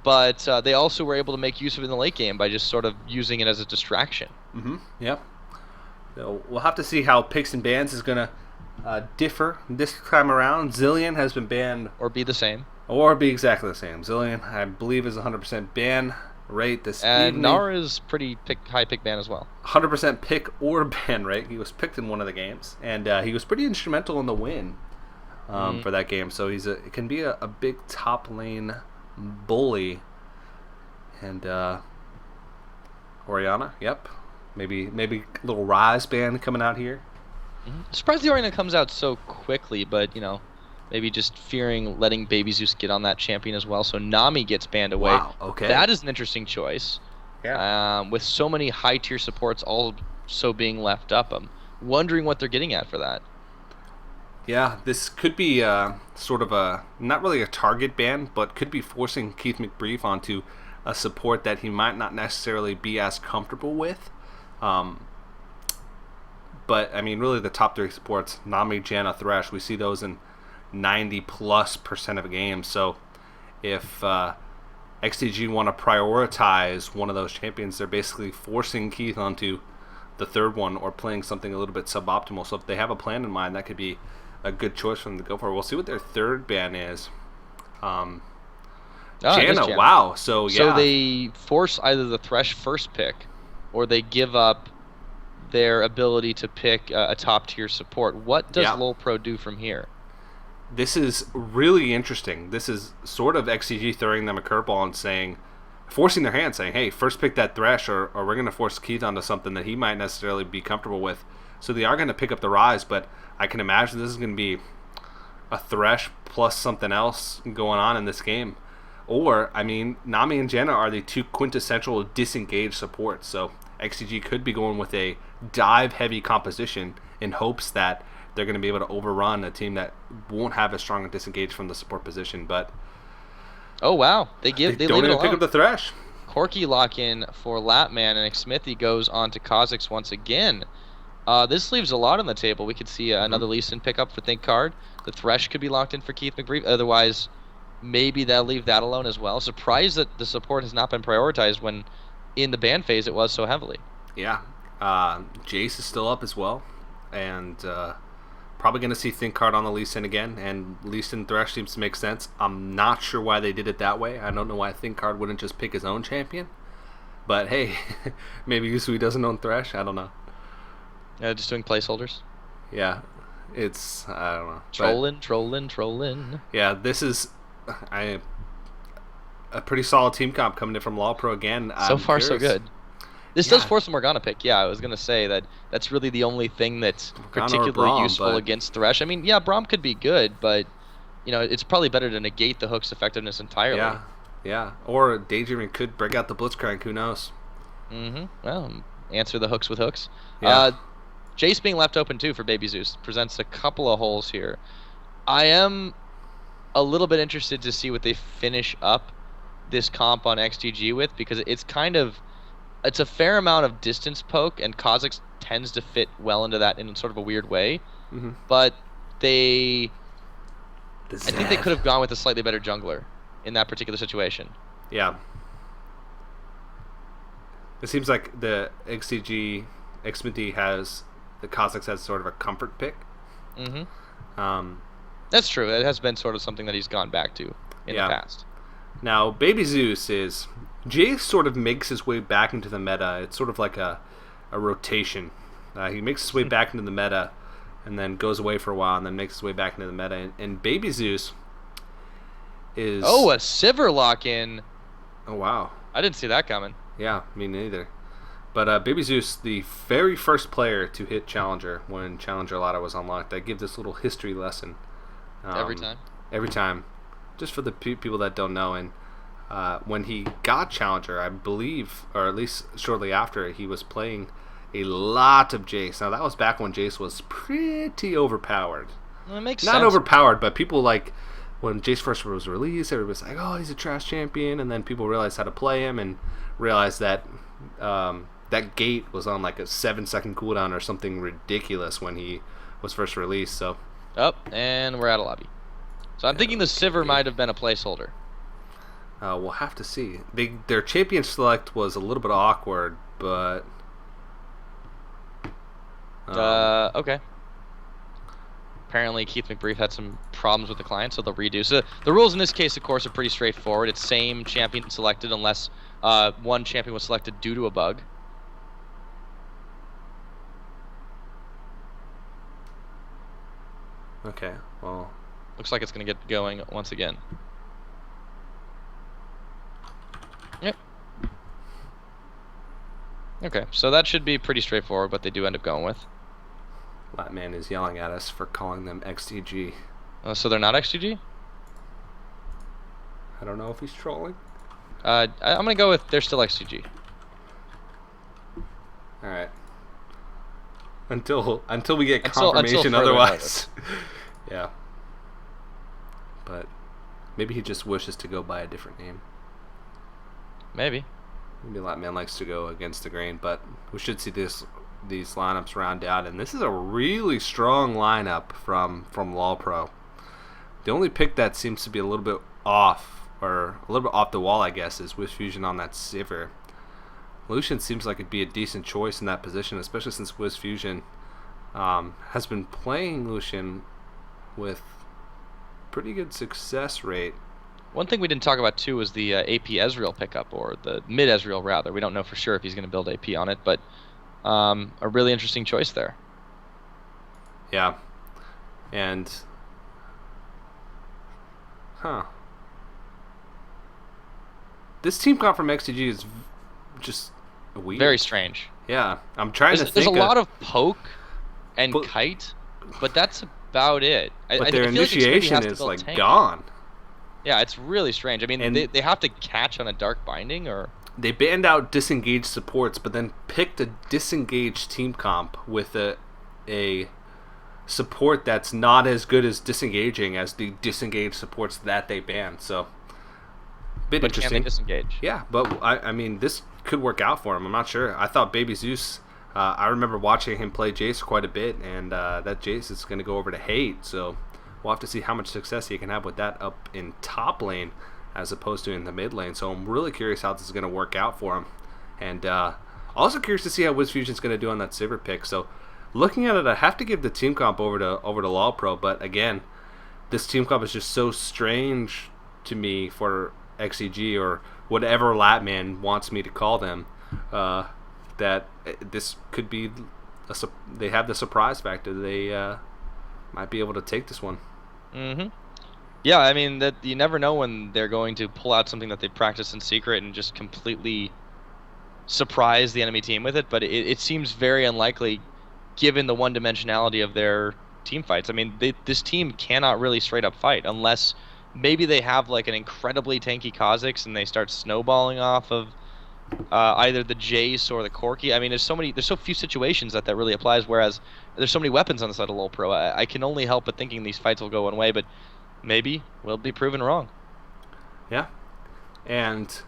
but they also were able to make use of it in the late game by just sort of using it as a distraction. Yep. So we'll have to see how picks and bans is going to differ this time around. Zillion has been banned. Or be the same. Or be exactly the same. Zillion, I believe, is 100% ban rate this and evening. Nara is pretty high pick ban as well. 100% pick or ban rate. He was picked in one of the games, and he was pretty instrumental in the win for that game. So it can be a big top lane bully. And Orianna, yep. Maybe a little Rise ban coming out here. Surprised the Orianna comes out so quickly, but maybe just fearing letting Baby Zeus get on that champion as well. So Nami gets banned away. Wow, okay. That is an interesting choice. Yeah. With so many high tier supports also being left up, I'm wondering what they're getting at for that. Yeah, this could be sort of not really a target ban, but could be forcing Keith McBrief onto a support that he might not necessarily be as comfortable with. But, I mean, really the top 3 supports, Nami, Janna, Thresh, we see those in 90+% of games. So if XDG want to prioritize one of those champions, they're basically forcing Keith onto the third one or playing something a little bit suboptimal. So if they have a plan in mind, that could be a good choice for them to go for. We'll see what their third ban is. Janna, wow. So they force either the Thresh first pick or they give up their ability to pick a top tier support. What does LoLPro do from here? This is really interesting. This is sort of XCG throwing them a curveball and forcing their hand, saying, hey, first pick that Thresh or we're going to force Keith onto something that he might necessarily be comfortable with. So they are going to pick up the Rise, but I can imagine this is going to be a Thresh plus something else going on in this game. Or, I mean, Nami and Janna are the 2 quintessential disengaged supports, so XCG could be going with a dive-heavy composition in hopes that they're going to be able to overrun a team that won't have as strong a disengage from the support position. But oh wow, they don't leave it even alone. Pick up the Thresh. Corki lock in for Lapman, and Smithy goes on to Kha'Zix once again. This leaves a lot on the table. We could see another Lee Sin pickup for Think Card. The Thresh could be locked in for Keith McBrief. Otherwise, maybe they'll leave that alone as well. Surprised that the support has not been prioritized when in the ban phase it was so heavily. Yeah. Jace is still up as well. And probably going to see Think Card on the Lee Sin again. And Lee Sin Thresh seems to make sense. I'm not sure why they did it that way. I don't know why Think Card wouldn't just pick his own champion. But hey, maybe Usui doesn't own Thresh. I don't know. Just doing placeholders. Yeah. I don't know. Trolling. Yeah, this is a pretty solid team comp coming in from LoLPro again. So far, so good. This does force a Morgana pick. Yeah, I was going to say that's really the only thing that's particularly useful against Thresh. I mean, yeah, Braum could be good, but it's probably better to negate the hook's effectiveness entirely. Yeah. Or Daydreaming could break out the Blitzcrank. Who knows? Well, answer the hooks with hooks. Yeah. Jace being left open too for Baby Zeus presents a couple of holes here. I am a little bit interested to see what they finish up this comp on XDG with, because it's a fair amount of distance poke, and Kha'Zix tends to fit well into that in sort of a weird way. But I think they could have gone with a slightly better jungler in that particular situation. Yeah. It seems like the XCG Xminty has the Kha'Zix has sort of a comfort pick. That's true. It has been sort of something that he's gone back to in the past. Now, Baby Zeus Jace sort of makes his way back into the meta. It's sort of like a rotation. He makes his way back into the meta and then goes away for a while and then makes his way back into the meta. And Baby Zeus is... Oh, a Sivir lock-in. Oh, wow. I didn't see that coming. Yeah, me neither. But Baby Zeus, the very first player to hit Challenger when Challenger Ladder was unlocked. I give this little history lesson. Every time? Every time. Just for the people that don't know. And when he got Challenger, I believe, or at least shortly after, he was playing a lot of Jace. Now, that was back when Jace was pretty overpowered. Well, it makes sense. Not overpowered, but people when Jace first was released, everybody was like, oh, he's a trash champion. And then people realized how to play him and realized that that gate was on like a 7-second cooldown or something ridiculous when he was first released. So. And we're out of lobby. So I'm thinking the Sivir might have been a placeholder. We'll have to see. Their champion select was a little bit awkward, but Okay. Apparently, Keith McBrief had some problems with the client, so they'll redo. So the rules in this case, of course, are pretty straightforward. It's same champion selected unless one champion was selected due to a bug. okay. Well, Looks like it's going to get going once again. Yep. Okay, so that should be pretty straightforward, what they do end up going with. Latman is yelling at us for calling them XDG. So they're not XGG? I don't know if he's trolling. I'm going to go with they're still XGG. All right. Until we get confirmation further otherwise. Yeah. But maybe he just wishes to go by a different name. Maybe. Maybe Latman likes to go against the grain, but we should see these lineups round out, and this is a really strong lineup from LoLPro. The only pick that seems to be a little bit off, or a little bit off the wall, I guess, is WizFusion on that Sivir. Lucian seems like it'd be a decent choice in that position, especially since WizFusion has been playing Lucian with pretty good success rate. One thing we didn't talk about too was the AP Ezreal pickup, or the mid Ezreal rather. We don't know for sure if he's going to build AP on it, but a really interesting choice there. Yeah, and this team comp from XTG is just weird. Very strange. Yeah, I'm trying to think. There's a lot of poke and kite, but that's about it. But their initiation is like gone. Yeah, it's really strange. I mean, they have to catch on a dark binding, or they banned out disengaged supports, but then picked a disengaged team comp with a support that's not as good as disengaging as the disengaged supports that they banned. So, bit interesting. Can they disengage? Yeah, but I mean, this could work out for him. I'm not sure. I thought Baby Zeus. I remember watching him play Jace quite a bit, and that Jace is going to go over to Hate. So we'll have to see how much success he can have with that up in top lane as opposed to in the mid lane. So I'm really curious how this is going to work out for him. And also curious to see how WizFusion is going to do on that Sivir pick. So looking at it, I have to give the team comp over to LoLPro. But again, this team comp is just so strange to me for XEG or whatever Latman wants me to call them. That this could be they have the surprise factor. They might be able to take this one. Yeah, I mean that you never know when they're going to pull out something that they practice in secret and just completely surprise the enemy team with it. But it seems very unlikely, given the one-dimensionality of their team fights. I mean, this team cannot really straight up fight unless maybe they have like an incredibly tanky Kha'Zix and they start snowballing off of either the Jace or the Corki. I mean, there's so few situations that really applies. Whereas there's so many weapons on the side of LoLPro. I can only help but thinking these fights will go one way, but maybe we'll be proven wrong. Yeah, and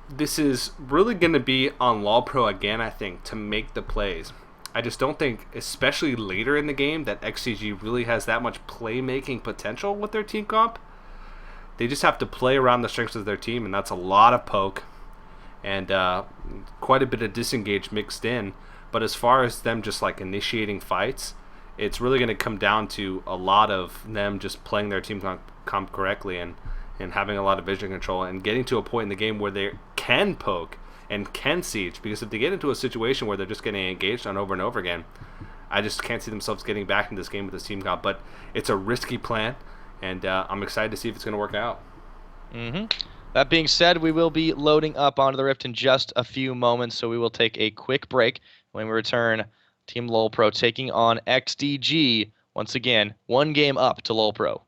this is really going to be on LoLPro again, I think, to make the plays. I just don't think, especially later in the game, that XCG really has that much playmaking potential with their team comp. They just have to play around the strengths of their team, and that's a lot of poke and quite a bit of disengage mixed in. But as far as them just like initiating fights, it's really going to come down to a lot of them just playing their team comp correctly and having a lot of vision control and getting to a point in the game where they can poke and can siege. Because if they get into a situation where they're just getting engaged on over and over again, I just can't see themselves getting back in this game with this team comp. But it's a risky plan. And I'm excited to see if it's going to work out. That being said, we will be loading up onto the Rift in just a few moments, so we will take a quick break. When we return, Team LoLPro taking on XDG. Once again, one game up to LoLPro.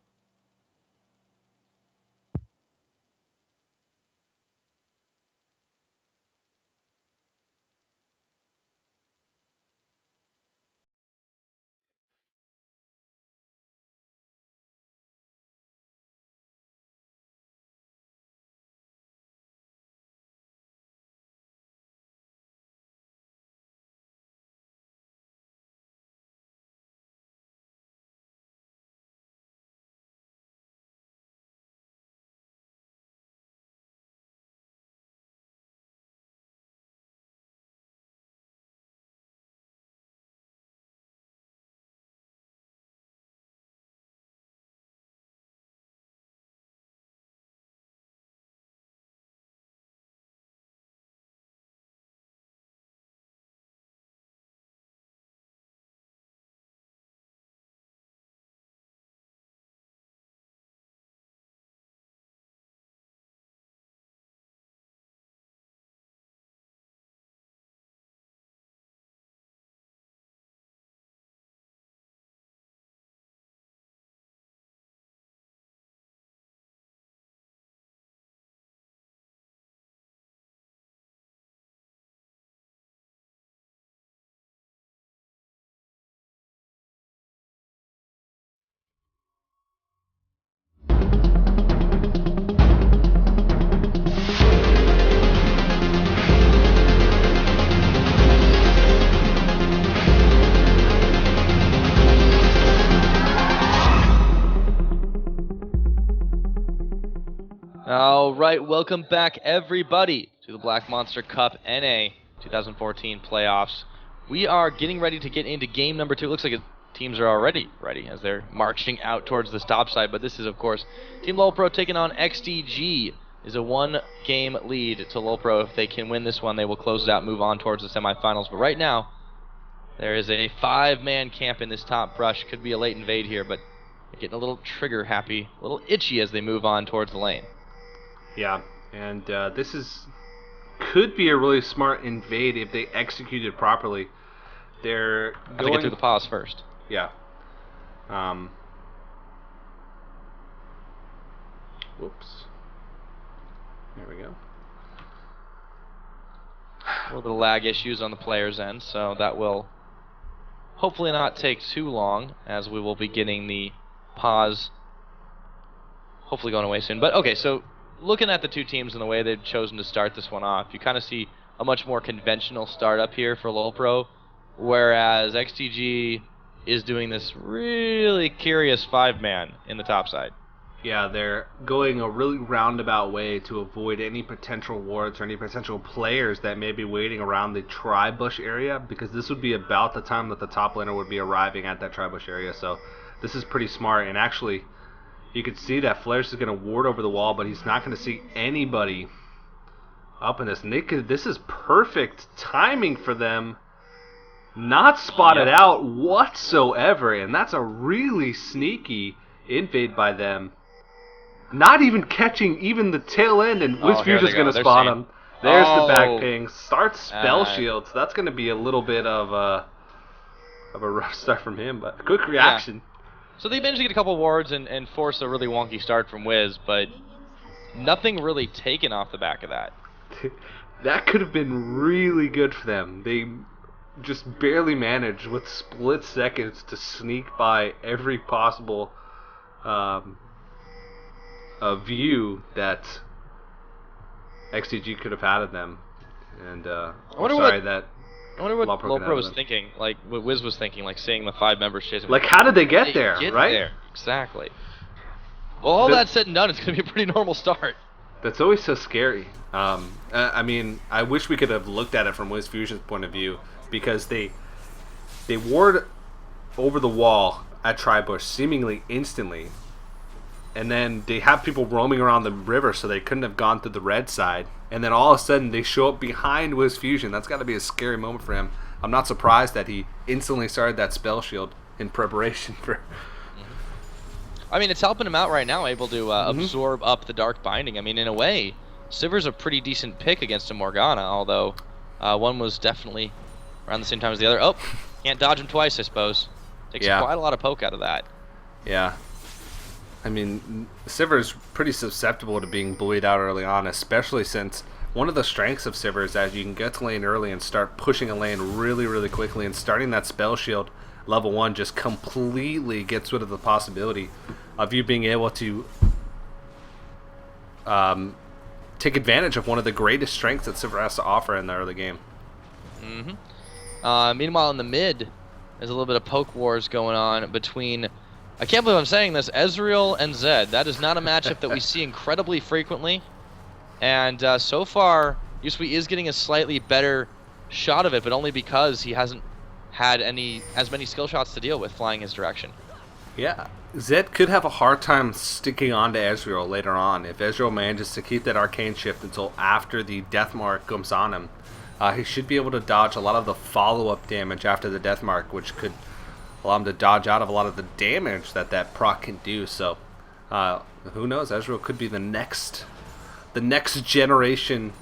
All right, welcome back everybody to the Black Monster Cup NA 2014 playoffs. We are getting ready to get into game number 2. It looks like teams are already ready as they're marching out towards the stop side, but this is, of course, Team LoLPro taking on XDG. Is a 1-game lead to LoLPro. If they can win this one, they will close it out and move on towards the semifinals. But right now, there is a 5-man camp in this top brush. Could be a late invade here, but they're getting a little trigger happy, a little itchy as they move on towards the lane. Yeah, and this could be a really smart invade if they execute it properly. They're Have to get through the pause first. Yeah. Whoops. There we go. A little bit of lag issues on the player's end, so that will hopefully not take too long, as we will be getting the pause hopefully going away soon. But okay, so looking at the two teams and the way they've chosen to start this one off, you kind of see a much more conventional startup here for LoLPro, whereas XTG is doing this really curious 5-man in the top side. Yeah, they're going a really roundabout way to avoid any potential wards or any potential players that may be waiting around the tri-bush area, because this would be about the time that the top laner would be arriving at that tri-bush area. So this is pretty smart, and actually you can see that Flares is going to ward over the wall, but he's not going to see anybody up in this. And this is perfect timing for them. Not spotted out whatsoever, and that's a really sneaky invade by them. Not even catching even the tail end, and WizFusion's going to spot him. There's the back ping. Starts spell shield, so that's going to be a little bit of a rough start from him, but quick reaction. Yeah. So they managed to get a couple wards and force a really wonky start from Wiz, but nothing really taken off the back of that. That could have been really good for them. They just barely managed with split seconds to sneak by every possible view that XDG could have had of them. And I wonder what LoLPro was thinking, like what Wiz was thinking, like seeing the 5 members chasing. Like, how did they get there, right? There. Exactly. Well, all that said and done, it's going to be a pretty normal start. That's always so scary. I mean, I wish we could have looked at it from WizFusion's point of view, because they ward over the wall at Tribush seemingly instantly, and then they have people roaming around the river, so they couldn't have gone through the red side, and then all of a sudden they show up behind WizFusion. That's got to be a scary moment for him. I'm not surprised that he instantly started that spell shield in preparation for... I mean, it's helping him out right now, able to absorb up the Dark Binding. I mean, in a way, Sivir's a pretty decent pick against a Morgana, although one was definitely around the same time as the other. Oh, can't dodge him twice, I suppose. Takes quite a lot of poke out of that. Yeah. I mean, Sivir's pretty susceptible to being bullied out early on, especially since one of the strengths of Sivir is that you can get to lane early and start pushing a lane really, really quickly, and starting that spell shield level 1 just completely gets rid of the possibility of you being able to take advantage of one of the greatest strengths that Sivir has to offer in the early game. Meanwhile, in the mid, there's a little bit of poke wars going on between, I can't believe I'm saying this, Ezreal and Zed. That is not a matchup that we see incredibly frequently. And so far, Yusui is getting a slightly better shot of it, but only because he hasn't had as many skill shots to deal with flying his direction. Yeah, Zed could have a hard time sticking on to Ezreal later on. If Ezreal manages to keep that arcane shift until after the death mark comes on him, he should be able to dodge a lot of the follow-up damage after the death mark, which could allow him to dodge out of a lot of the damage that proc can do. So who knows, Ezreal could be the next generation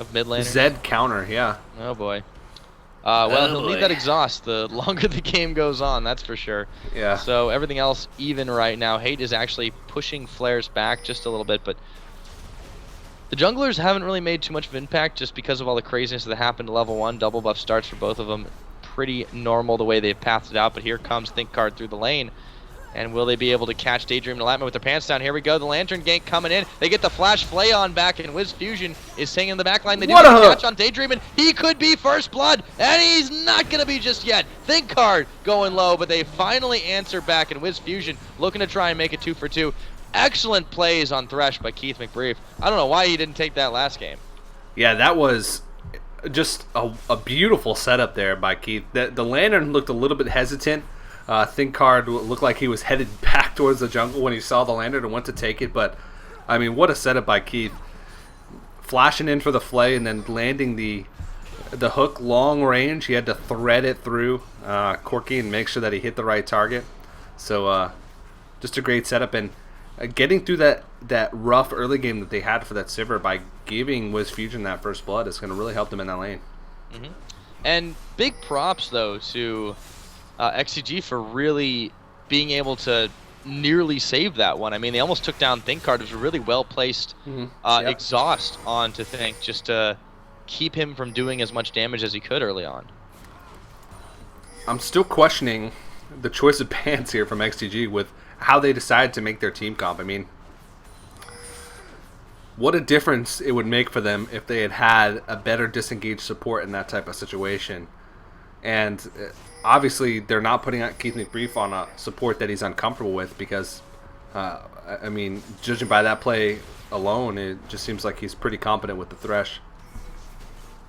of mid laner. Zed counter. Yeah. Oh boy. Well, he'll need that exhaust the longer the game goes on, that's for sure. Yeah. So everything else even right now. Hate is actually pushing Flares back just a little bit, but the junglers haven't really made too much of impact just because of all the craziness that happened to level 1. Double buff starts for both of them. Pretty normal the way they've pathed it out, but here comes Think Card through the lane. And will they be able to catch Daydream and Latman with their pants down? Here we go, the Lantern gank coming in. They get the Flash Flay on back, and WizFusion is staying in the back line. They do the catch on Daydream, and he could be first blood, and he's not going to be just yet. Think Card going low, but they finally answer back, and WizFusion looking to try and make it 2 for 2. Excellent plays on Thresh by Keith McBrief. I don't know why he didn't take that last game. Yeah, that was just a beautiful setup there by Keith. The Lantern looked a little bit hesitant. Thinkard looked like he was headed back towards the jungle when he saw the Lantern and went to take it. But, I mean, what a setup by Keith. Flashing in for the flay and then landing the hook long range. He had to thread it through Corky and make sure that he hit the right target. So, just a great setup. And getting through that rough early game that they had for that Sivir by giving WizFusion that first blood is going to really help them in that lane. Mm-hmm. And big props, though, to XDG for really being able to nearly save that one. I mean, they almost took down Thinkard. It was a really well-placed exhaust onto Think just to keep him from doing as much damage as he could early on. I'm still questioning the choice of bans here from XDG with how they decided to make their team comp. I mean, what a difference it would make for them if they had a better disengaged support in that type of situation. And obviously, they're not putting out Keith McBrief on a support that he's uncomfortable with because, I mean, judging by that play alone, it just seems like he's pretty competent with the Thresh.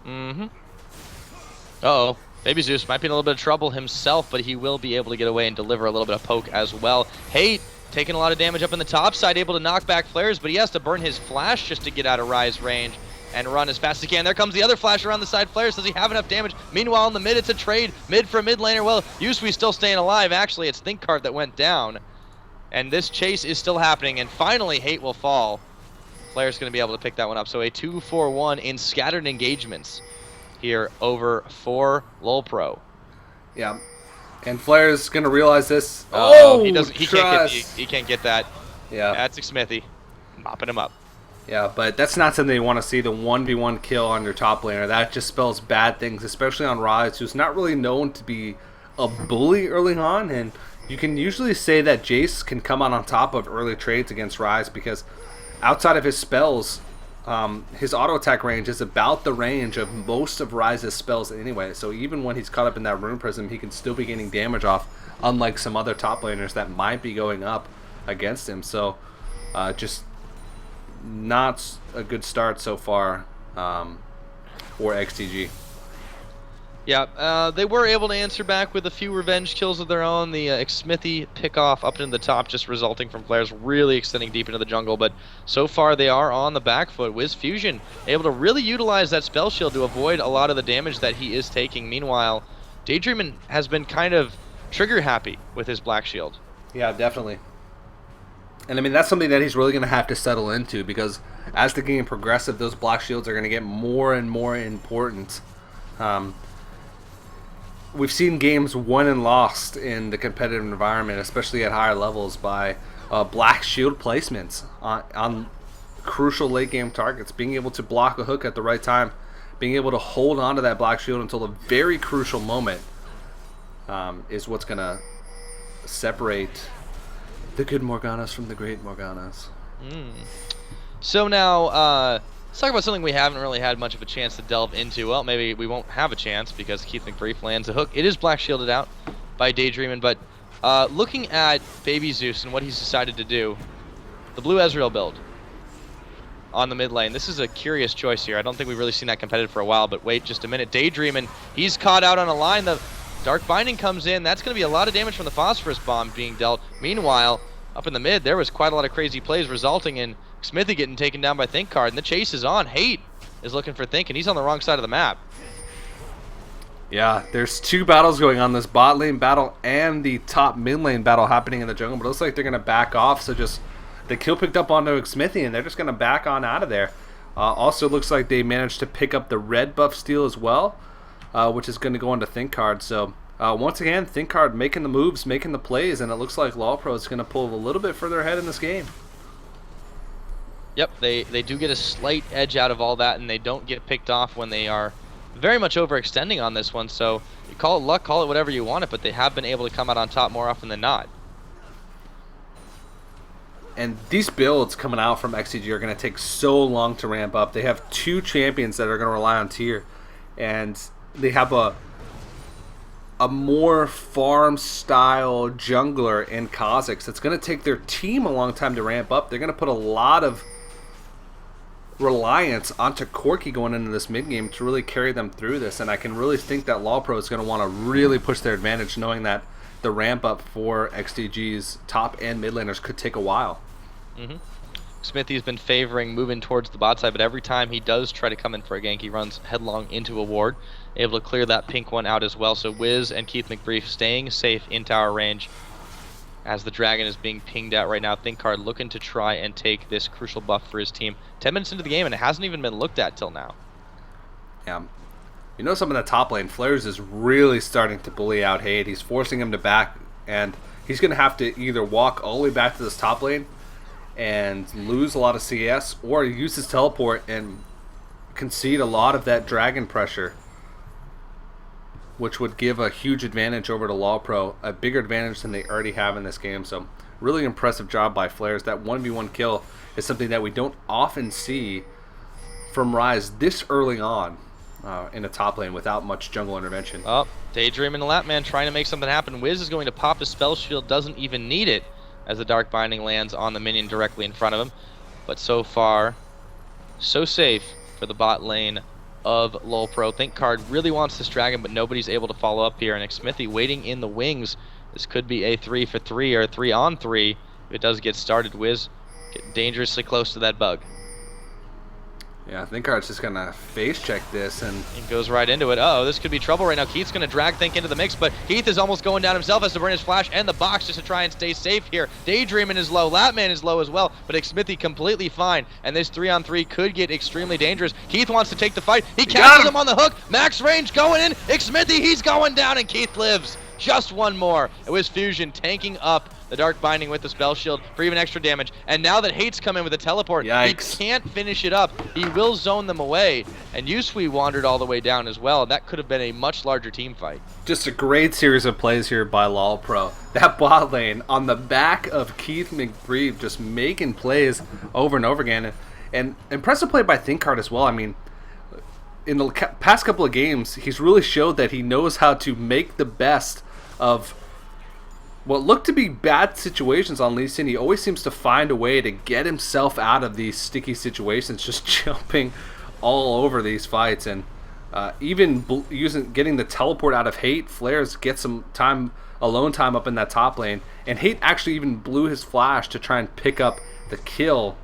Mm-hmm. Uh-oh. Baby Zeus might be in a little bit of trouble himself, but he will be able to get away and deliver a little bit of poke as well. Hate taking a lot of damage up in the top side, able to knock back flares, but he has to burn his flash just to get out of Rise range and run as fast as he can. There comes the other flash around the side. Flares, does he have enough damage? Meanwhile, in the mid, it's a trade. Mid for a mid laner. Well, Yusui still staying alive. Actually, it's Thinkard that went down. And this chase is still happening, and finally, Hate will fall. Flare's going to be able to pick that one up. So a 2-4-1 in scattered engagements here over for LoLPro. Yeah. And Flair's going to realize this. He can't get that. Yeah. That's Smithy. Mopping him up. Yeah, but that's not something you want to see, the 1v1 kill on your top laner. That just spells bad things, especially on Rise, who's not really known to be a bully early on. And you can usually say that Jace can come out on top of early trades against Rise because outside of his spells, his auto attack range is about the range of most of Rise's spells anyway. So even when he's caught up in that Rune Prism, he can still be getting damage off, unlike some other top laners that might be going up against him. So just not a good start so far for XDG. Yeah, they were able to answer back with a few revenge kills of their own. The Smithy pick off up into the top, just resulting from flares really extending deep into the jungle. But so far, they are on the back foot. WizFusion able to really utilize that spell shield to avoid a lot of the damage that he is taking. Meanwhile, Daydreamin has been kind of trigger happy with his black shield. Yeah, definitely. And I mean, that's something that he's really going to have to settle into because as the game progresses, those black shields are going to get more and more important. We've seen games won and lost in the competitive environment, especially at higher levels, by black shield placements on crucial late game targets. Being able to block a hook at the right time, being able to hold on to that black shield until a very crucial moment is what's going to separate the good Morganas from the great Morganas. So now, let's talk about something we haven't really had much of a chance to delve into. Well, maybe we won't have a chance because Keith McBrief lands a hook. It is black shielded out by Daydreamin', but looking at Baby Zeus and what he's decided to do, the blue Ezreal build on the mid lane. This is a curious choice here. I don't think we've really seen that competitive for a while, but wait just a minute. Daydreamin', he's caught out on a line. The Dark Binding comes in. That's going to be a lot of damage from the Phosphorus Bomb being dealt. Meanwhile, up in the mid, there was quite a lot of crazy plays resulting in Smithy getting taken down by Thinkard, and the chase is on. Hate is looking for Think, and he's on the wrong side of the map. Yeah, there's two battles going on, this bot lane battle and the top mid lane battle happening in the jungle, but it looks like they're going to back off, so just the kill picked up onto Smithy, and they're just going to back on out of there. Also looks like they managed to pick up the red buff steal as well, which is going to go into Thinkard. So once again, Thinkard making the moves, making the plays, and it looks like LoLPro is going to pull a little bit further ahead in this game. Yep, they do get a slight edge out of all that, and they don't get picked off when they are very much overextending on this one. So you call it luck, call it whatever you want it, but they have been able to come out on top more often than not. And these builds coming out from XDG are going to take so long to ramp up. They have two champions that are going to rely on tier, and they have a a more farm-style jungler in Kha'Zix. It's going to take their team a long time to ramp up. They're going to put a lot of reliance onto Corki going into this mid-game to really carry them through this, and I can really think that LoLPro is going to want to really push their advantage, knowing that the ramp-up for XDG's top and mid laners could take a while. Smithy's been favoring moving towards the bot side, but every time he does try to come in for a gank, he runs headlong into a ward, able to clear that pink one out as well. So Wiz and Keith McBrief staying safe in tower range as the dragon is being pinged out right now. ThinkHard looking to try and take this crucial buff for his team. 10 minutes into the game, and it hasn't even been looked at till now. Yeah. You know, some of the top lane, Flares is really starting to bully out Hade. He's forcing him to back, and he's going to have to either walk all the way back to this top lane and lose a lot of CS, or use his teleport and concede a lot of that dragon pressure, which would give a huge advantage over to LoLPro, a bigger advantage than they already have in this game. So really impressive job by Flares. That 1v1 kill is something that we don't often see from Rise this early on in a top lane without much jungle intervention. Oh, Daydream and Latman trying to make something happen. Wiz is going to pop his spell shield, doesn't even need it, as the Dark Binding lands on the minion directly in front of him. But so far, so safe for the bot lane of LoLPro. ThinkHard really wants this dragon, but nobody's able to follow up here. And Xmithy waiting in the wings. This could be a 3-for-3 or a 3-on-3 if it does get started. Wiz getting dangerously close to that bug. Yeah, ThinkHard's just going to face check this, and he goes right into it. Uh-oh, this could be trouble right now. Keith's going to drag Think into the mix, but Keith is almost going down himself, has to burn his flash and the box just to try and stay safe here. Daydreaming is low, Latman is low as well, but Xmithy completely fine, and this 3-on-3 could get extremely dangerous. Keith wants to take the fight. He catches him on the hook. Max range going in. Xmithy, he's going down, and Keith lives. Just one more. It was Fusion tanking up the Dark Binding with the spell shield for even extra damage. And now that Hate's come in with a teleport, yikes, he can't finish it up. He will zone them away. And Yusui wandered all the way down as well. That could have been a much larger team fight. Just a great series of plays here by LoLPro. That bot lane on the back of Keith McBrief, just making plays over and over again. And impressive play by ThinkHard as well. I mean, in the past couple of games, he's really showed that he knows how to make the best of what looked to be bad situations on Lee Sin. He always seems to find a way to get himself out of these sticky situations, just jumping all over these fights. And even getting the teleport out of Hate, Flares gets some time, alone time up in that top lane. And Hate actually even blew his flash to try and pick up the kill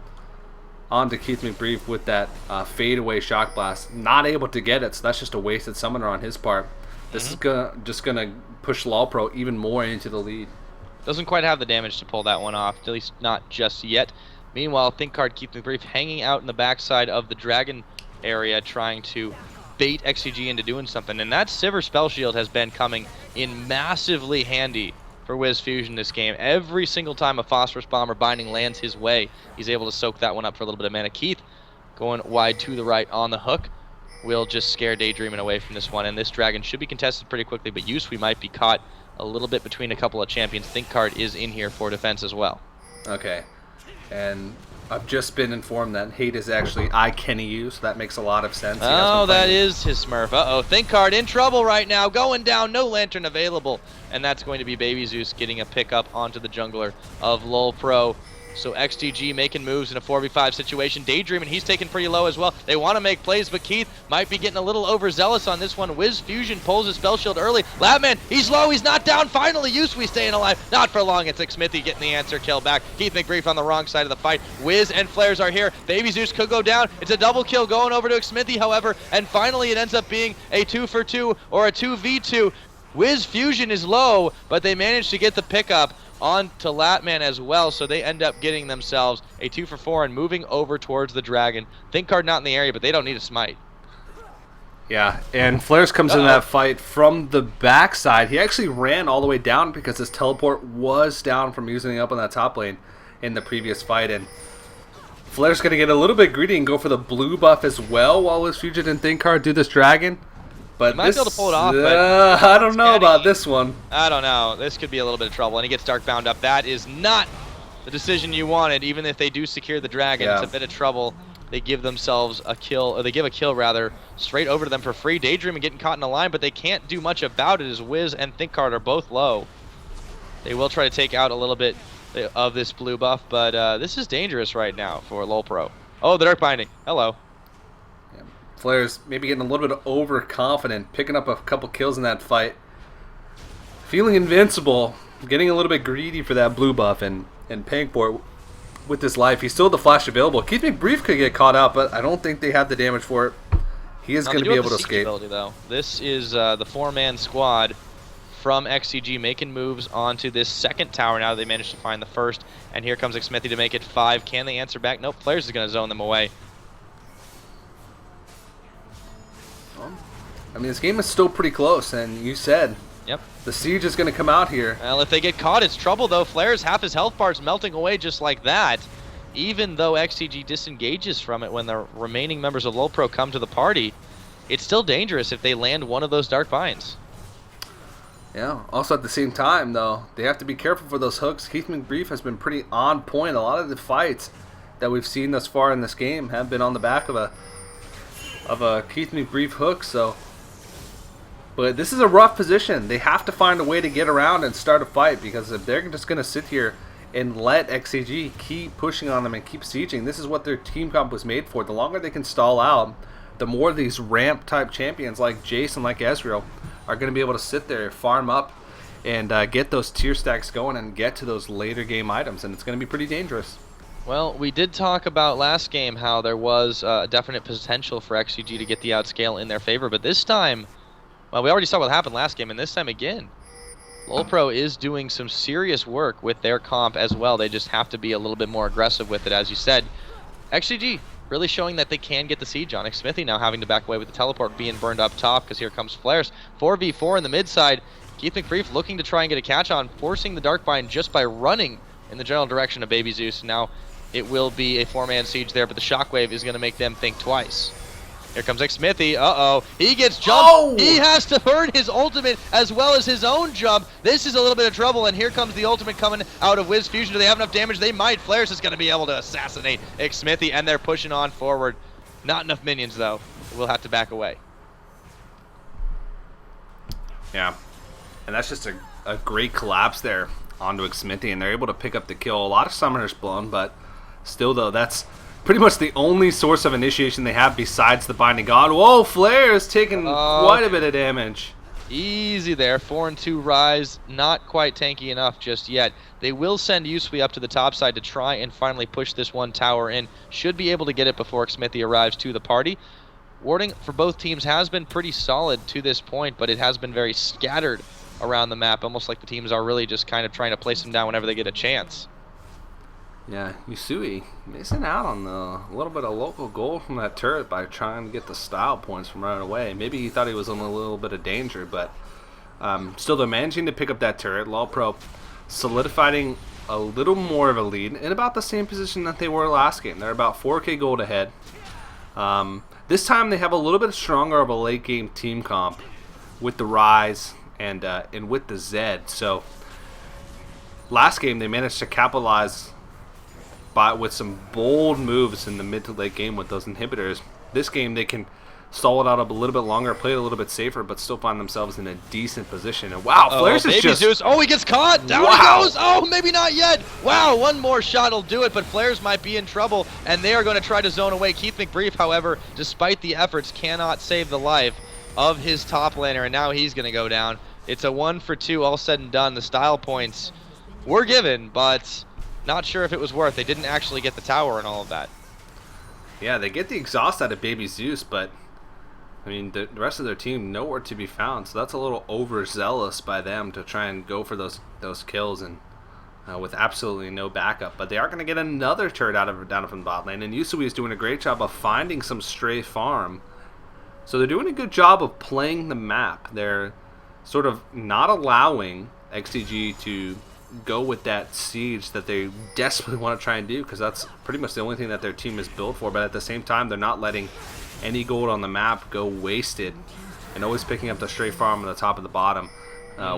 onto Keith McBrief with that fadeaway shock blast. Not able to get it, so that's just a wasted summoner on his part. This is just gonna push LoLPro even more into the lead. Doesn't quite have the damage to pull that one off, at least not just yet. Meanwhile, ThinkHard, Keith McBrief hanging out in the backside of the dragon area, trying to bait XCG into doing something. And that Sivir spell shield has been coming in massively handy for Wiz Fusion this game. Every single time a Phosphorus Bomb or Binding lands his way, he's able to soak that one up for a little bit of mana. Keith going wide to the right on the hook will just scare Daydreaming away from this one, and this dragon should be contested pretty quickly, but Yusui might be caught a little bit between a couple of champions. ThinkHard is in here for defense as well. Okay, and I've just been informed that Hate is actually Kenny, so that makes a lot of sense. Oh, that is his Smurf. Uh-oh, ThinkHard in trouble right now, going down, no lantern available, and that's going to be Baby Zeus getting a pickup onto the jungler of LoLPro. So XDG making moves in a 4v5 situation. Daydreaming, he's taken pretty low as well. They want to make plays, but Keith might be getting a little overzealous on this one. Wiz Fusion pulls his spell shield early. Latman, he's low, he's not down. Finally, Yusui staying alive. Not for long, it's Xmithy getting the answer kill back. Keith McBrief on the wrong side of the fight. Wiz and Flares are here. Baby Zeus could go down. It's a double kill going over to Xmithy, however, and finally it ends up being a 2-for-2 or a 2v2. Wiz Fusion is low, but they managed to get the pickup on to Latman as well, so they end up getting themselves a 2-for-4 and moving over towards the dragon. ThinkHard not in the area, but they don't need a smite. Yeah, and Flares comes in that fight from the backside. He actually ran all the way down because his teleport was down from using it up on that top lane in the previous fight, and Flares going to get a little bit greedy and go for the blue buff as well while his Fusion and ThinkHard do this dragon. But might be able to pull it off, but I don't know about this one. I don't know. This could be a little bit of trouble, and he gets Dark bound up. That is not the decision you wanted, even if they do secure the dragon. Yeah. It's a bit of trouble They give themselves a kill, or they give a kill rather, straight over to them for free. Daydreaming getting caught in a line, but they can't do much about it as Wiz and ThinkCard are both low. They will try to take out a little bit of this blue buff, but this is dangerous right now for LoLPro. Oh, the Dark Binding. Hello. Yeah. Flair's maybe getting a little bit overconfident, picking up a couple kills in that fight. Feeling invincible, getting a little bit greedy for that blue buff and paying for it with his life. He's still the flash available. Keith McBrief could get caught out, but I don't think they have the damage for it. He is going to be able to escape. Ability, though. This is the 4-man squad from XDG making moves onto this second tower now that they managed to find the first. And here comes Xmithy to make it 5. Can they answer back? Nope. Flares is going to zone them away. I mean, this game is still pretty close, and you said yep, the siege is going to come out here. Well, if they get caught, it's trouble, though. Flares, half his health bar's melting away just like that. Even though XDG disengages from it when the remaining members of LoLPro come to the party, it's still dangerous if they land one of those Dark Binds. Yeah, also at the same time, though, they have to be careful for those hooks. Keith McBrief has been pretty on point. A lot of the fights that we've seen thus far in this game have been on the back of a Keith McBrief hook, so... But this is a rough position. They have to find a way to get around and start a fight, because if they're just going to sit here and let XAG keep pushing on them and keep sieging, this is what their team comp was made for. The longer they can stall out, the more these ramp-type champions like Jace and like Ezreal are going to be able to sit there, farm up, and get those tier stacks going and get to those later game items, and it's going to be pretty dangerous. Well, we did talk about last game how there was definite potential for XCG to get the outscale in their favor, but this time, well, we already saw what happened last game, and this time again, LoLPro is doing some serious work with their comp as well. They just have to be a little bit more aggressive with it, as you said. XCG really showing that they can get the siege on. Xmithy now having to back away with the teleport being burned up top because here comes Flares. 4v4 in the mid side. Keith McBrief looking to try and get a catch on, forcing the Darkbind just by running in the general direction of Baby Zeus. Now it will be a 4-man siege there, but the shockwave is going to make them think twice. Here comes Xmithy. Uh-oh. He gets jumped. Oh! He has to burn his ultimate as well as his own jump. This is a little bit of trouble, and here comes the ultimate coming out of Wiz Fusion. Do they have enough damage? They might. Flares is going to be able to assassinate Xmithy, and they're pushing on forward. Not enough minions, though. We'll have to back away. Yeah. And that's just a great collapse there onto Xmithy, and they're able to pick up the kill. A lot of summoners blown, but still, though, that's pretty much the only source of initiation they have besides the Binding God. Whoa, Flare is taking quite a bit of damage. Easy there. 4 and 2 rise. Not quite tanky enough just yet. They will send Yusui up to the top side to try and finally push this one tower in. Should be able to get it before Xmithy arrives to the party. Warding for both teams has been pretty solid to this point, but it has been very scattered around the map, almost like the teams are really just kind of trying to place them down whenever they get a chance. Yeah, Yusui missing out on a little bit of local gold from that turret by trying to get the style points from right away. Maybe he thought he was in a little bit of danger, but still they're managing to pick up that turret. LoLPro solidifying a little more of a lead in about the same position that they were last game. They're about 4k gold ahead. This time they have a little bit stronger of a late game team comp with the Rise and with the Zed. So last game they managed to capitalize with some bold moves in the mid to late game with those inhibitors. This game they can stall it out a little bit longer, play it a little bit safer, but still find themselves in a decent position. And wow, Flares is just... Zeus. Oh, he gets caught! Down he goes! Oh, maybe not yet! Wow, one more shot will do it, but Flares might be in trouble, and they are going to try to zone away. Keith McBrief, however, despite the efforts, cannot save the life of his top laner, and now he's going to go down. It's a 1 for 2, all said and done. The style points were given, but not sure if it was worth. They didn't actually get the tower and all of that. Yeah, they get the exhaust out of Baby Zeus, but I mean the rest of their team nowhere to be found. So that's a little overzealous by them to try and go for those kills and with absolutely no backup. But they are going to get another turret down from the bot lane, and Yusui is doing a great job of finding some stray farm. So they're doing a good job of playing the map. They're sort of not allowing XDG to go with that siege that they desperately want to try and do, because that's pretty much the only thing that their team is built for. But at the same time, they're not letting any gold on the map go wasted, and always picking up the stray farm on the top of the bottom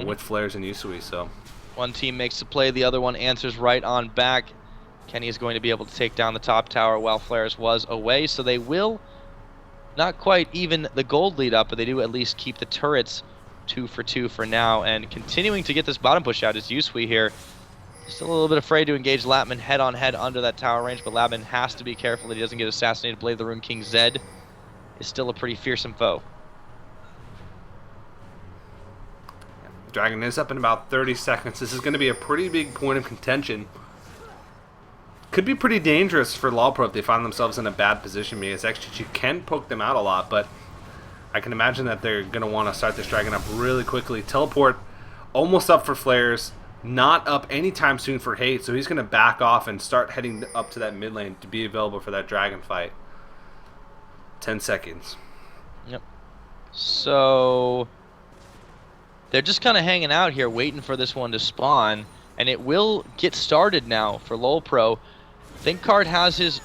with Flares and Yusui. So one team makes the play, the other one answers right on back. Kenny is going to be able to take down the top tower while Flares was away, so they will not quite even the gold lead up, but they do at least keep the turrets 2 for 2 for now, and continuing to get this bottom push out is Yusui here. Still a little bit afraid to engage Latman head-on-head under that tower range, but Latman has to be careful that he doesn't get assassinated. Blade of the Rune King Zed is still a pretty fearsome foe. Dragon is up in about 30 seconds. This is going to be a pretty big point of contention. Could be pretty dangerous for LoLPro if they find themselves in a bad position, because XDG can poke them out a lot, but I can imagine that they're going to want to start this Dragon up really quickly. Teleport almost up for Flares, not up anytime soon for Hate, so he's going to back off and start heading up to that mid lane to be available for that Dragon fight. 10 seconds. Yep. So they're just kind of hanging out here waiting for this one to spawn, and it will get started now for LoLPro. ThinkCard has his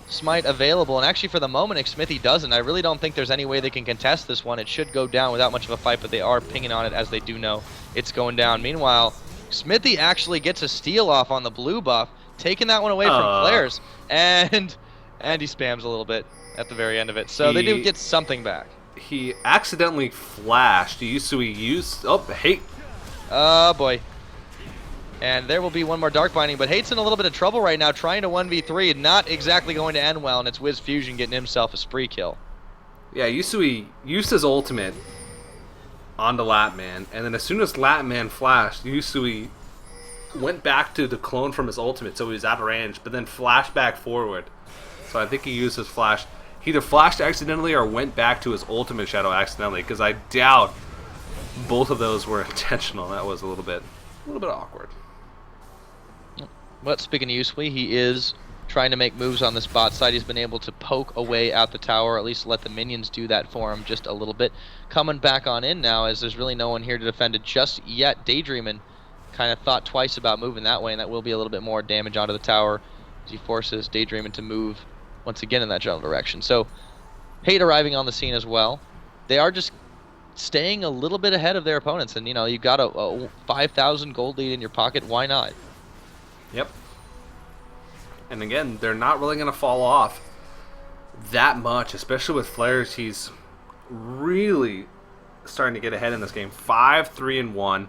Smite available, and actually for the moment Xmithy doesn't. I really don't think there's any way they can contest this one. It should go down without much of a fight, but they are pinging on it as they do know it's going down. Meanwhile, Xmithy actually gets a steal off on the blue buff, taking that one away from Flares, and he spams a little bit at the very end of it. So they do get something back. He accidentally flashed. Yusui used... Oh, Hate. Oh, boy. And there will be one more Dark Binding, but Hate's in a little bit of trouble right now, trying to 1v3. Not exactly going to end well, and it's Wiz Fusion getting himself a spree kill. Yeah, Yusui used his ultimate onto Latman, and then as soon as Latman flashed, Yusui went back to the clone from his ultimate, so he was out of range, but then flashed back forward. So I think he used his flash. He either flashed accidentally or went back to his ultimate shadow accidentally, because I doubt both of those were intentional. That was a little bit awkward. But speaking of Yusui, he is trying to make moves on this bot side. He's been able to poke away at the tower, at least let the minions do that for him just a little bit. Coming back on in now, as there's really no one here to defend it just yet. Daydreamin' kind of thought twice about moving that way, and that will be a little bit more damage onto the tower as he forces Daydreamin' to move once again in that general direction. So Hate arriving on the scene as well. They are just staying a little bit ahead of their opponents, and you know, you've got a 5,000 gold lead in your pocket. Why not? Yep. And again, they're not really going to fall off that much, especially with Flares. He's really starting to get ahead in this game. 5-3-1.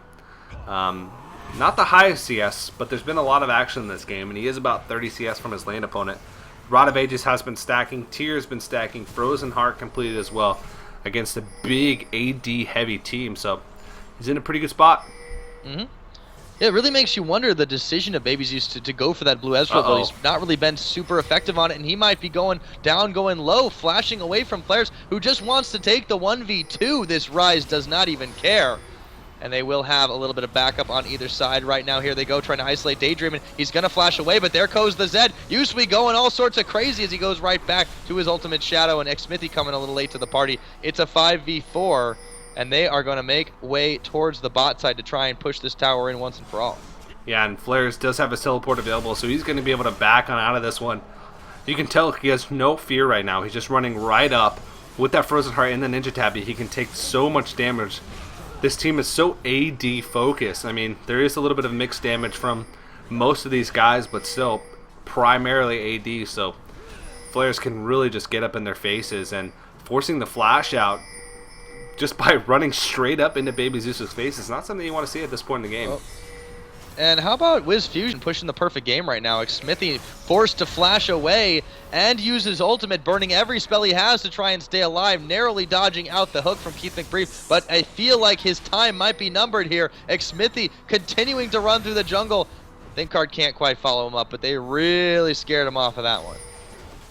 Not the highest CS, but there's been a lot of action in this game, and he is about 30 CS from his lane opponent. Rod of Ages has been stacking. Tyr's been stacking. Frozen Heart completed as well against a big AD-heavy team, so he's in a pretty good spot. Mm-hmm. It really makes you wonder the decision of Baby Zeus to go for that blue Ezreal, but he's not really been super effective on it, and he might be going down, going low, flashing away from Flares, who just wants to take the 1v2. This Ryze does not even care. And they will have a little bit of backup on either side. Right now, here they go, trying to isolate Daydreamin'. He's going to flash away, but there goes the Zed. Yusui going all sorts of crazy as he goes right back to his ultimate shadow, and Xmithy coming a little late to the party. It's a 5v4, and they are going to make way towards the bot side to try and push this tower in once and for all. Yeah, and Flares does have his teleport available, so he's going to be able to back on out of this one. You can tell he has no fear right now. He's just running right up with that Frozen Heart and the Ninja Tabby. He can take so much damage. This team is so AD focused. I mean, there is a little bit of mixed damage from most of these guys, but still primarily AD, so Flares can really just get up in their faces, and forcing the flash out just by running straight up into Baby Zeus's face is not something you want to see at this point in the game. Oh. And how about Wiz Fusion pushing the perfect game right now? Xmithy forced to flash away and use his ultimate, burning every spell he has to try and stay alive, narrowly dodging out the hook from Keith McBrief. But I feel like his time might be numbered here. Xmithy continuing to run through the jungle. ThinkCard can't quite follow him up, but they really scared him off of that one.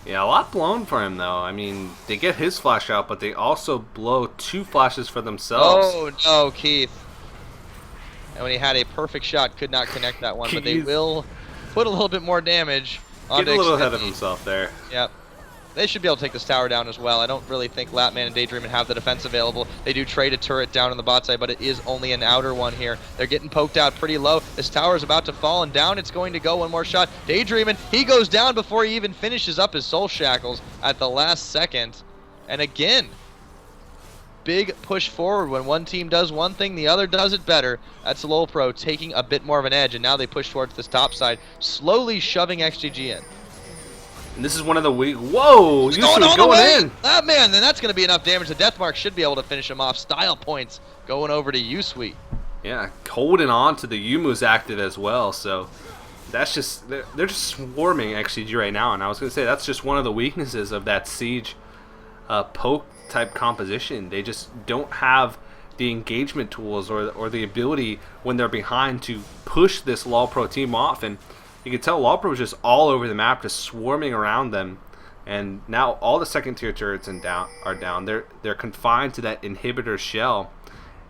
Yeah, a lot blown for him, though. I mean, they get his flash out, but they also blow 2 flashes for themselves. Oh, no, Keith. And when he had a perfect shot, could not connect that one. But they will put a little bit more damage on Get a little ahead of himself there. Yep. They should be able to take this tower down as well. I don't really think Latman and Daydreamin' have the defense available. They do trade a turret down on the bot side, but it is only an outer one here. They're getting poked out pretty low. This tower is about to fall, and down it's going to go. One more shot. Daydreamin', he goes down before he even finishes up his soul shackles at the last second. And again, big push forward. When one team does one thing, the other does it better. That's LoLPro taking a bit more of an edge, and now they push towards this top side, slowly shoving XDG in. And this is one of the weak. Whoa! He's going all the going way. in. Ah, man, then that's going to be enough damage. The Deathmark should be able to finish him off. Style points going over to Usui. Yeah, holding on to the Yumu's active as well. So that's just they're just swarming XDG right now. And I was going to say that's just one of the weaknesses of that Siege poke type composition. They just don't have the engagement tools or the ability when they're behind to push this LoLPro team off. And you can tell LoLPro was just all over the map, just swarming around them. And now all the second tier turrets are down. They're confined to that inhibitor shell.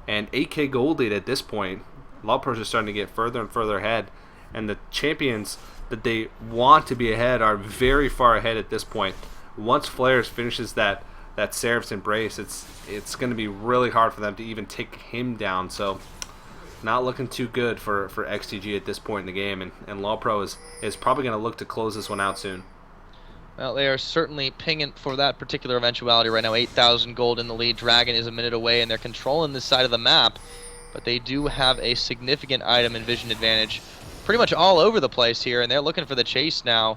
And 8K gold lead at this point. LoLPro is starting to get further and further ahead. And the champions that they want to be ahead are very far ahead at this point. Once Flares finishes that Seraph's Embrace, it's going to be really hard for them to even take him down. So not looking too good for XDG at this point in the game, and LoLPro is probably going to look to close this one out soon. Well, they are certainly pinging for that particular eventuality right now. 8,000 gold in the lead. Dragon is a minute away, and they're controlling this side of the map, but they do have a significant item and vision advantage pretty much all over the place here, and they're looking for the chase now.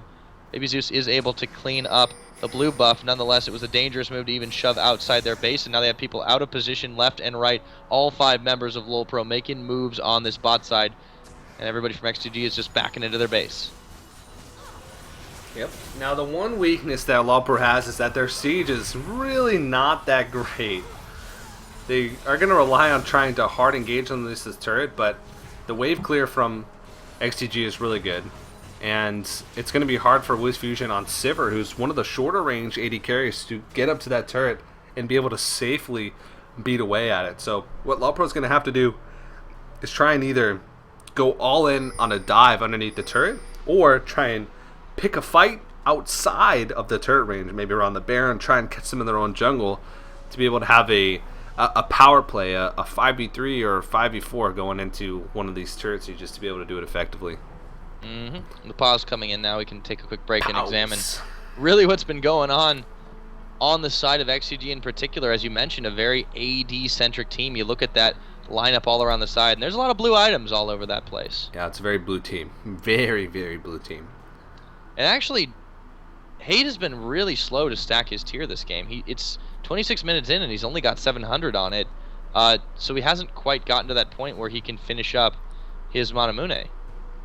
Baby Zeus is able to clean up the blue buff. Nonetheless, it was a dangerous move to even shove outside their base, and now they have people out of position left and right. All 5 members of LoLPro making moves on this bot side, and everybody from XDG is just backing into their base. Yep. Now the one weakness that LoLPro has is that their siege is really not that great. They are going to rely on trying to hard engage on this turret, but the wave clear from XDG is really good. And it's going to be hard for Wiz Fusion on Sivir, who's one of the shorter range AD carries, to get up to that turret and be able to safely beat away at it. So what LoLPro is going to have to do is try and either go all in on a dive underneath the turret, or try and pick a fight outside of the turret range, maybe around the Baron, try and catch them in their own jungle to be able to have a power play, a 5v3 or 5v4 going into one of these turrets, just to be able to do it effectively. The pause coming in now. We can take a quick break and examine really what's been going on the side of XCG in particular. As you mentioned, a very AD-centric team. You look at that lineup all around the side, and there's a lot of blue items all over that place. Yeah, it's a very blue team. Very, very blue team. And actually, Hate has been really slow to stack his tier this game. It's 26 minutes in, and he's only got 700 on it. So he hasn't quite gotten to that point where he can finish up his Manamune.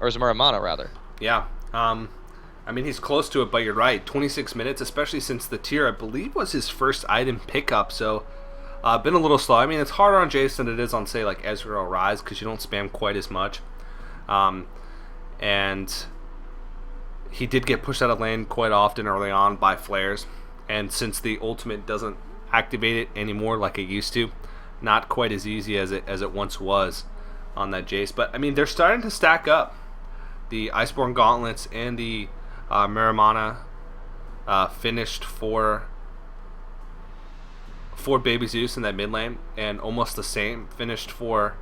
Or his Muramana, rather. Yeah. I mean, he's close to it, but you're right. 26 minutes, especially since the tier, I believe, was his first item pickup. So, been a little slow. I mean, it's harder on Jace than it is on, say, like Ezreal or Ryze, because you don't spam quite as much. And he did get pushed out of lane quite often early on by flares. And since the ultimate doesn't activate it anymore like it used to, not quite as easy as it once was on that Jace. But, I mean, they're starting to stack up. The Iceborne Gauntlets and the Muramana finished for Baby Zeus in that mid lane, and almost the same finished for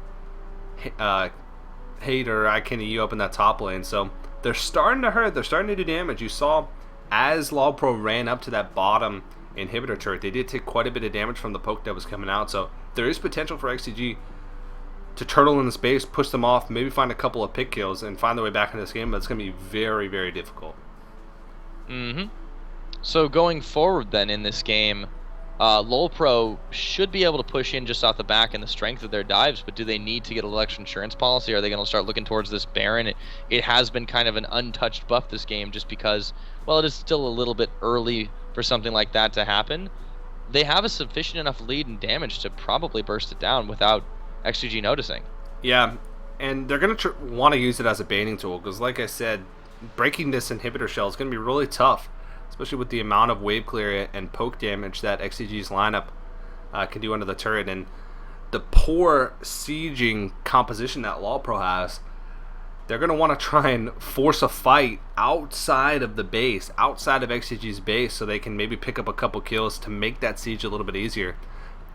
Hate or IKNU up in that top lane. So they're starting to hurt. They're starting to do damage. You saw as LoLPro ran up to that bottom inhibitor turret, they did take quite a bit of damage from the poke that was coming out. So there is potential for XCG to turtle in the space, push them off, maybe find a couple of pick kills, and find their way back in this game, but it's going to be very, very difficult. So going forward then in this game, LoLPro should be able to push in just off the back and the strength of their dives, but do they need to get a little extra insurance policy? Are they going to start looking towards this Baron? It has been kind of an untouched buff this game, just because, well, it is still a little bit early for something like that to happen. They have a sufficient enough lead and damage to probably burst it down without XGG noticing. Yeah, and they're going to want to use it as a baiting tool, because like I said, breaking this inhibitor shell is going to be really tough, especially with the amount of wave clear and poke damage that XGG's lineup can do under the turret, and the poor sieging composition that LoLPro has. They're going to want to try and force a fight outside of the base, outside of XGG's base, so they can maybe pick up a couple kills to make that siege a little bit easier.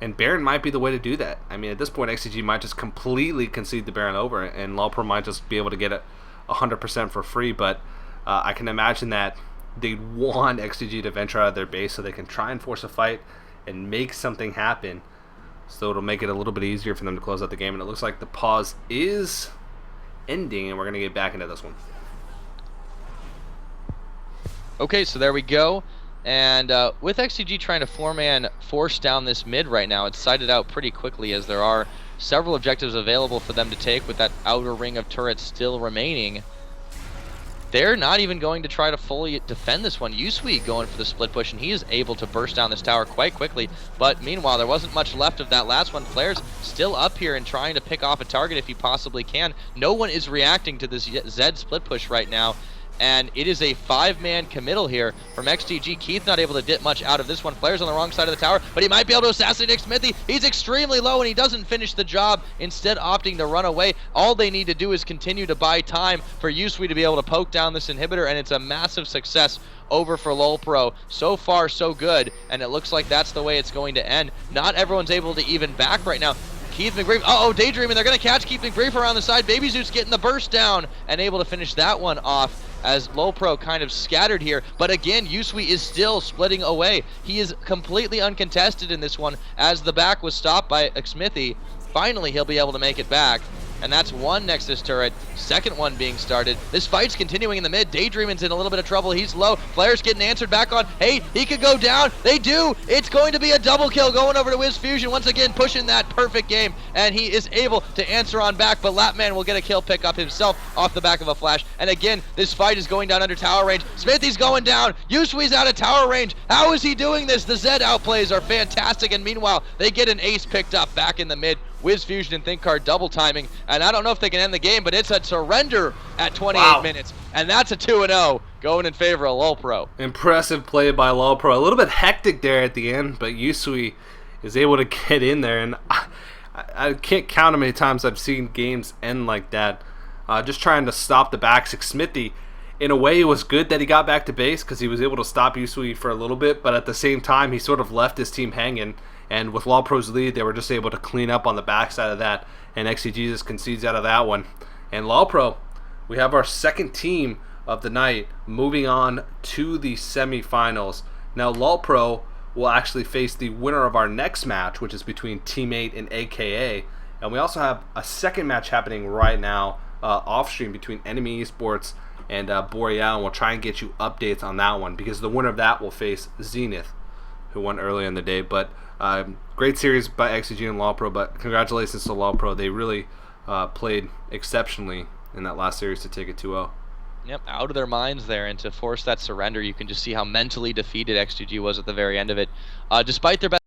And Baron might be the way to do that. I mean, at this point, XCG might just completely concede the Baron over, and LoLPro might just be able to get it 100% for free. But I can imagine that they'd want XCG to venture out of their base so they can try and force a fight and make something happen So it'll make it a little bit easier for them to close out the game. And it looks like the pause is ending, and we're going to get back into this one. Okay, so there we go. And with XDG trying to four-man force down this mid right now, it's sighted out pretty quickly as there are several objectives available for them to take with that outer ring of turrets still remaining. They're not even going to try to fully defend this one. Yusui going for the split push, and he is able to burst down this tower quite quickly. But meanwhile, there wasn't much left of that last one. Flair's still up here and trying to pick off a target if he possibly can. No one is reacting to this Zed split push right now. And it is a 5-man committal here from XDG. Keith not able to get much out of this one. Flair's on the wrong side of the tower, but he might be able to assassinate Smithy. He's extremely low, and he doesn't finish the job, instead opting to run away. All they need to do is continue to buy time for Yusui to be able to poke down this inhibitor, and it's a massive success over for LoLPro. So far, so good, and it looks like that's the way it's going to end. Not everyone's able to even back right now. Keith McBrief, daydreaming, they're going to catch Keith McBrief around the side. Baby Zeus getting the burst down and able to finish that one off as LoLPro kind of scattered here. But again, Yusui is still splitting away. He is completely uncontested in this one as the back was stopped by Smithy. Finally, he'll be able to make it back. And that's one Nexus turret, second one being started. This fight's continuing in the mid. Daydreaming's in a little bit of trouble. He's low. Flair's getting answered back on. Hey, he could go down. They do. It's going to be a double kill going over to Wiz Fusion. Once again, pushing that perfect game. And he is able to answer on back, but Lapman will get a kill pick up himself off the back of a flash. And again, this fight is going down under tower range. Smithy's going down. Yusui's out of tower range. How is he doing this? The Zed outplays are fantastic. And meanwhile, they get an ace picked up back in the mid. Wiz Fusion and ThinkCard double timing, and I don't know if they can end the game, but it's a surrender at 28 minutes, and that's a 2-0 going in favor of LoLPro. Impressive play by LoLPro. A little bit hectic there at the end, but Yusui is able to get in there, and I can't count how many times I've seen games end like that. Just trying to stop the back six. Smithy, in a way, it was good that he got back to base because he was able to stop Yusui for a little bit, but at the same time, he sort of left his team hanging. And with LoLPro's lead, they were just able to clean up on the backside of that. And XDG just concedes out of that one. And LoLPro, we have our second team of the night moving on to the semifinals. Now LoLPro will actually face the winner of our next match, which is between Teammate and AKA. And we also have a second match happening right now off stream between Enemy eSports and Boreal. And we'll try and get you updates on that one because the winner of that will face Zenith, who won earlier in the day. But great series by XDG and LoLPro, but congratulations to LoLPro. They really played exceptionally in that last series to take it 2-0. Yep, out of their minds there, and to force that surrender, you can just see how mentally defeated XDG was at the very end of it. Despite their best